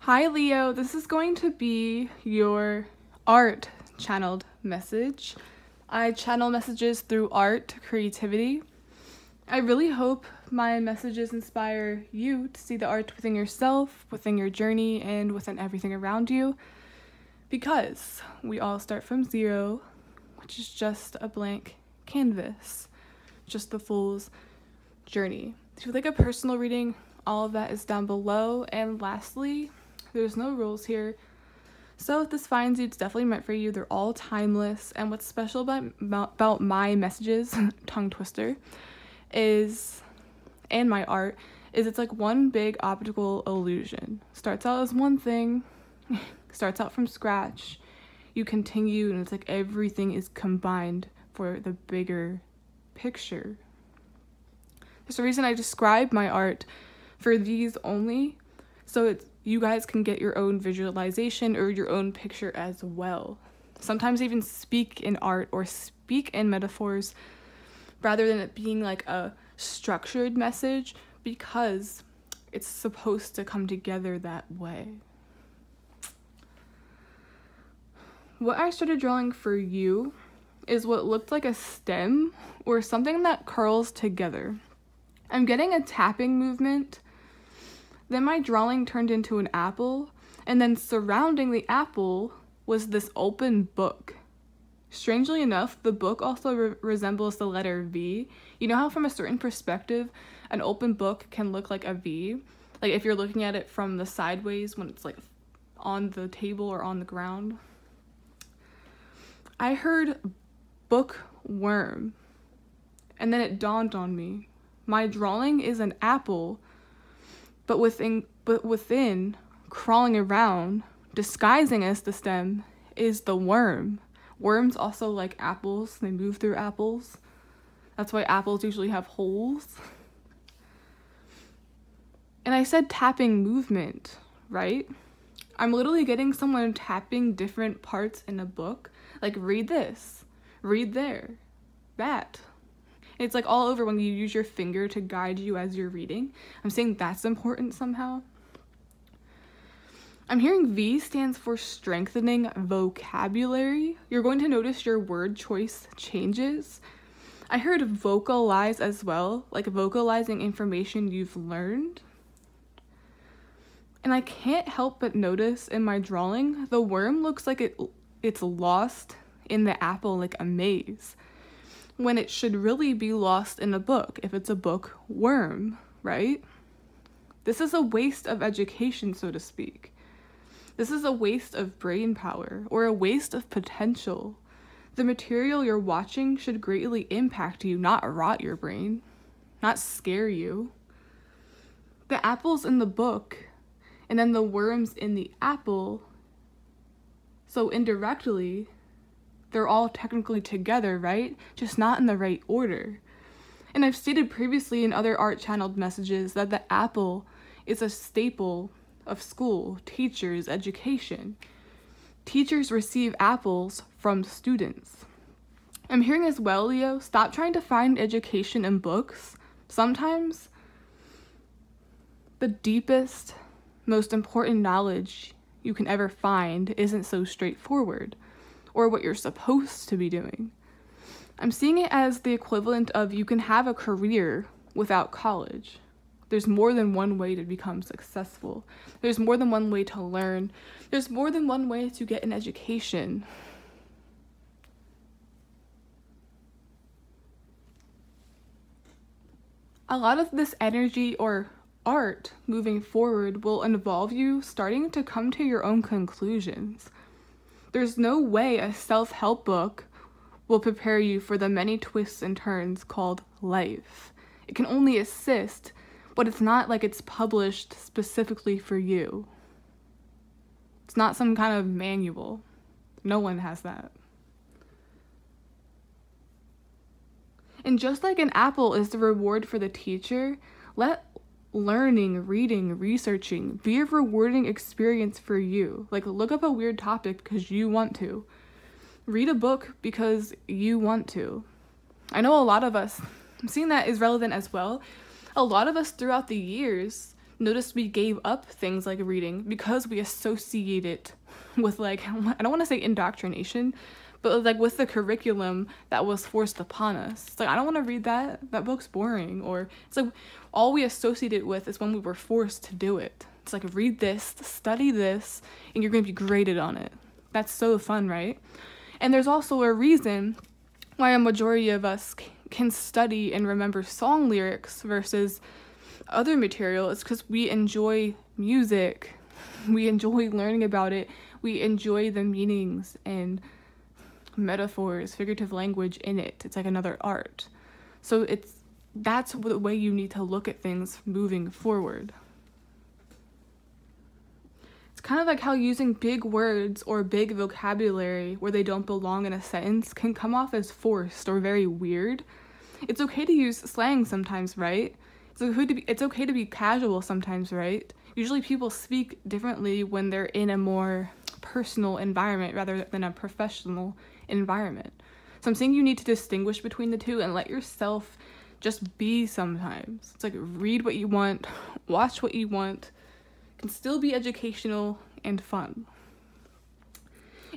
Hi Leo, this is going to be your art channeled message. I channel messages through art, creativity. I really hope my messages inspire you to see the art within yourself, within your journey, and within everything around you. Because we all start from zero, which is just a blank canvas, just the fool's journey. If you'd like a personal reading, all of that is down below. And lastly, there's no rules here. So if this finds you, it's definitely meant for you. They're all timeless. And what's special about my messages, tongue twister, and my art, is it's like one big optical illusion. Starts out as one thing, starts out from scratch, you continue, and it's like everything is combined for the bigger picture. There's a reason I describe my art for these only, so you guys can get your own visualization or your own picture as well. Sometimes even speak in art or speak in metaphors rather than it being like a structured message, because it's supposed to come together that way. What I started drawing for you is what looked like a stem or something that curls together. I'm getting a tapping movement. Then my drawing turned into an apple, and then surrounding the apple was this open book. Strangely enough, the book also resembles the letter V. You know how from a certain perspective, an open book can look like a V? Like if you're looking at it from the sideways when it's like on the table or on the ground. I heard bookworm, and then it dawned on me. My drawing is an apple, but within, crawling around, disguising as the stem, is the worm. Worms also like apples. They move through apples. That's why apples usually have holes. And I said tapping movement, right? I'm literally getting someone tapping different parts in a book. Like, read this, read there, that. It's like all over when you use your finger to guide you as you're reading. I'm saying that's important somehow. I'm hearing V stands for strengthening vocabulary. You're going to notice your word choice changes. I heard vocalize as well, like vocalizing information you've learned. And I can't help but notice in my drawing, the worm looks like it's lost in the apple like a maze, when it should really be lost in a book if it's a bookworm, right? This is a waste of education, so to speak. This is a waste of brain power, or a waste of potential. The material you're watching should greatly impact you, not rot your brain, not scare you. The apple's in the book, and then the worm's in the apple, so indirectly, they're all technically together, right? Just not in the right order. And I've stated previously in other art channeled messages that the apple is a staple of school, teachers, education. Teachers receive apples from students. I'm hearing as well, Leo, stop trying to find education in books. Sometimes the deepest, most important knowledge you can ever find isn't so straightforward, or what you're supposed to be doing. I'm seeing it as the equivalent of you can have a career without college. There's more than one way to become successful. There's more than one way to learn. There's more than one way to get an education. A lot of this energy or art moving forward will involve you starting to come to your own conclusions. There's no way a self-help book will prepare you for the many twists and turns called life. It can only assist, but it's not like it's published specifically for you. It's not some kind of manual. No one has that. And just like an apple is the reward for the teacher, let learning, reading, researching be a rewarding experience for you. Like, look up a weird topic because you want to. Read a book because you want to. I know a lot of us, I'm seeing that is relevant as well. A lot of us throughout the years Notice we gave up things like reading because we associate it with, like, I don't want to say indoctrination, but like with the curriculum that was forced upon us. It's like, I don't want to read that. That book's boring. Or it's like all we associate it with is when we were forced to do it. It's like, read this, study this, and you're going to be graded on it. That's so fun, right? And there's also a reason why a majority of us can study and remember song lyrics versus other material. It's because we enjoy music. We enjoy learning about it. We enjoy the meanings and metaphors, figurative language in it. It's like another art. So that's the way you need to look at things moving forward. It's kind of like how using big words or big vocabulary where they don't belong in a sentence can come off as forced or very weird. It's okay to use slang sometimes, right? It's okay to be casual sometimes, right? Usually people speak differently when they're in a more personal environment rather than a professional environment. So I'm saying you need to distinguish between the two and let yourself just be sometimes. It's like, read what you want, watch what you want. It can still be educational and fun.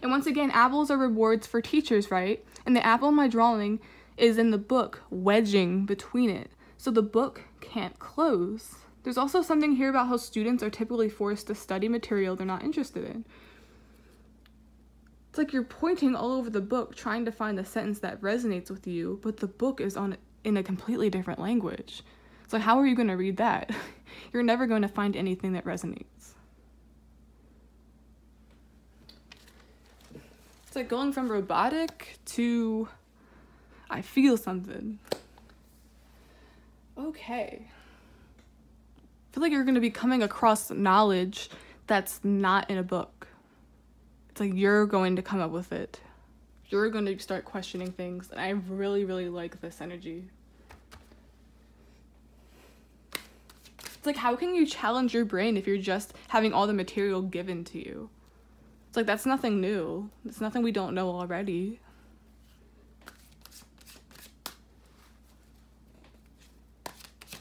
And once again, apples are rewards for teachers, right? And the apple in my drawing is in the book, wedging between it. So the book can't close. There's also something here about how students are typically forced to study material they're not interested in. It's like you're pointing all over the book trying to find the sentence that resonates with you, but the book is in a completely different language. So how are you going to read that? You're never going to find anything that resonates. It's like going from robotic to I feel something. Okay. I feel like you're going to be coming across knowledge that's not in a book. It's like you're going to come up with it. You're going to start questioning things. And I really, really like this energy. It's like, how can you challenge your brain if you're just having all the material given to you? It's like, that's nothing new. It's nothing we don't know already.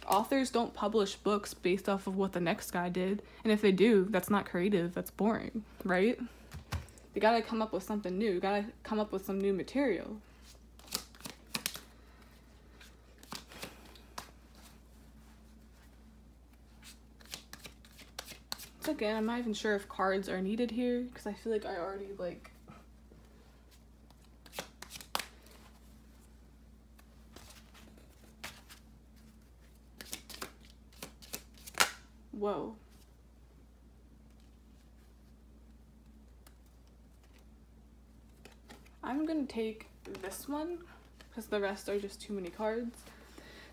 Authors don't publish books based off of what the next guy did. And if they do, that's not creative. That's boring, right? You gotta come up with something new. You gotta come up with some new material. So again, I'm not even sure if cards are needed here because I feel like I already whoa. I'm gonna take this one because the rest are just too many cards.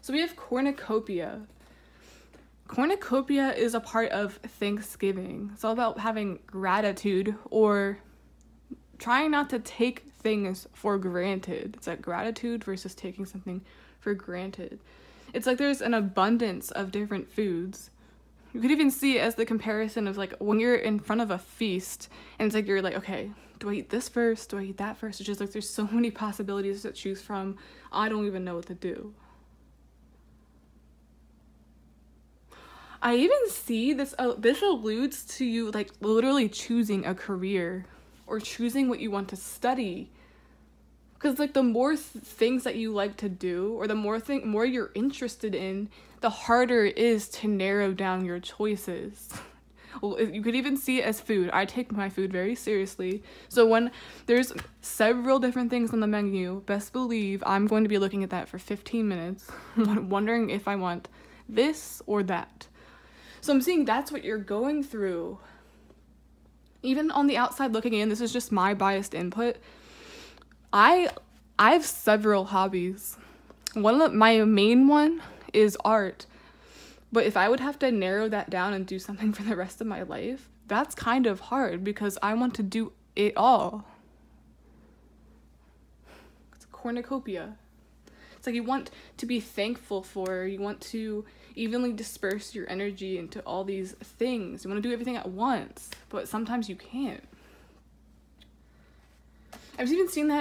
So we have cornucopia. Cornucopia is a part of Thanksgiving. It's all about having gratitude or trying not to take things for granted. It's like gratitude versus taking something for granted. It's like there's an abundance of different foods. You could even see it as the comparison of like when you're in front of a feast and it's like you're like, okay, do I eat this first? Do I eat that first? It's just like there's so many possibilities to choose from. I don't even know what to do. I even see this alludes to you like literally choosing a career or choosing what you want to study. Because like the more things that you like to do or the more you're interested in, the harder it is to narrow down your choices. Well, you could even see it as food. I take my food very seriously. So when there's several different things on the menu, best believe I'm going to be looking at that for 15 minutes, wondering if I want this or that. So I'm seeing that's what you're going through. Even on the outside looking in, this is just my biased input. I have several hobbies. My main one is art. But if I would have to narrow that down and do something for the rest of my life, that's kind of hard because I want to do it all. It's a cornucopia. It's like you want to be thankful for, you want to evenly disperse your energy into all these things. You want to do everything at once, but sometimes you can't. I've even seen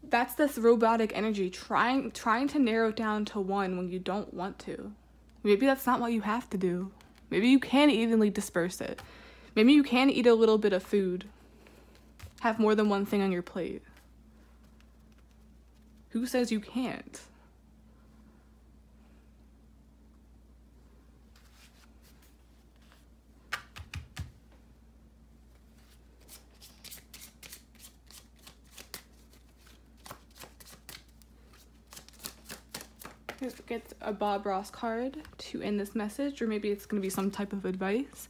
that's this robotic energy, trying to narrow it down to one when you don't want to. Maybe that's not what you have to do. Maybe you can evenly disperse it. Maybe you can eat a little bit of food. Have more than one thing on your plate. Who says you can't? Get a Bob Ross card to end this message, or maybe it's going to be some type of advice.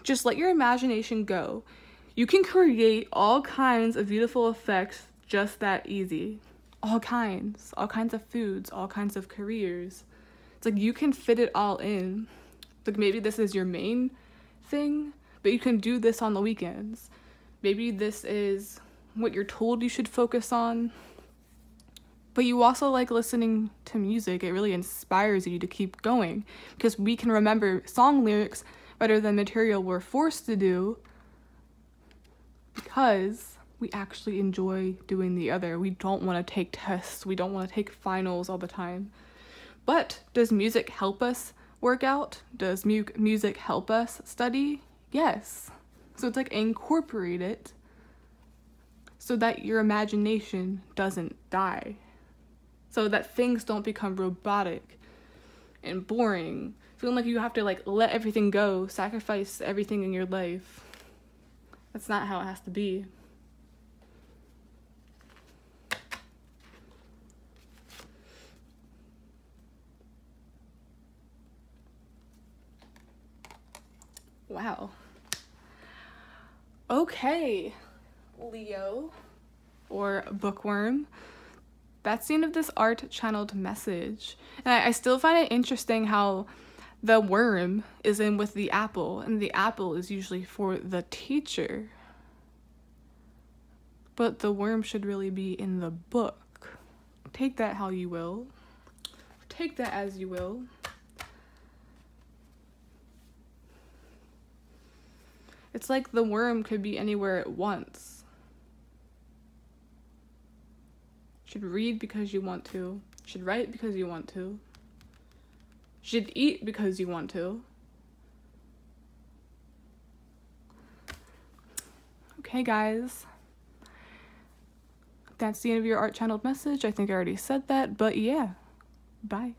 Just let your imagination go. You can create all kinds of beautiful effects just that easy. All kinds of foods, all kinds of careers. It's like you can fit it all in. Like maybe this is your main thing, but you can do this on the weekends. Maybe this is what you're told you should focus on. But you also like listening to music. It really inspires you to keep going because we can remember song lyrics better than material we're forced to do because we actually enjoy doing the other. We don't want to take tests. We don't want to take finals all the time. But does music help us work out? Does music help us study? Yes. So it's like incorporate it so that your imagination doesn't die. So that things don't become robotic and boring. Feeling like you have to like let everything go, sacrifice everything in your life. That's not how it has to be. Wow. Okay, Leo or bookworm. That's the end of this art channeled message. And I still find it interesting how the worm is in with the apple, and the apple is usually for the teacher. But the worm should really be in the book. Take that how you will. Take that as you will. It's like the worm could be anywhere at once. Should read because you want to. Should write because you want to. Should eat because you want to. Okay, guys. That's the end of your art channeled message. I think I already said that, but yeah. Bye.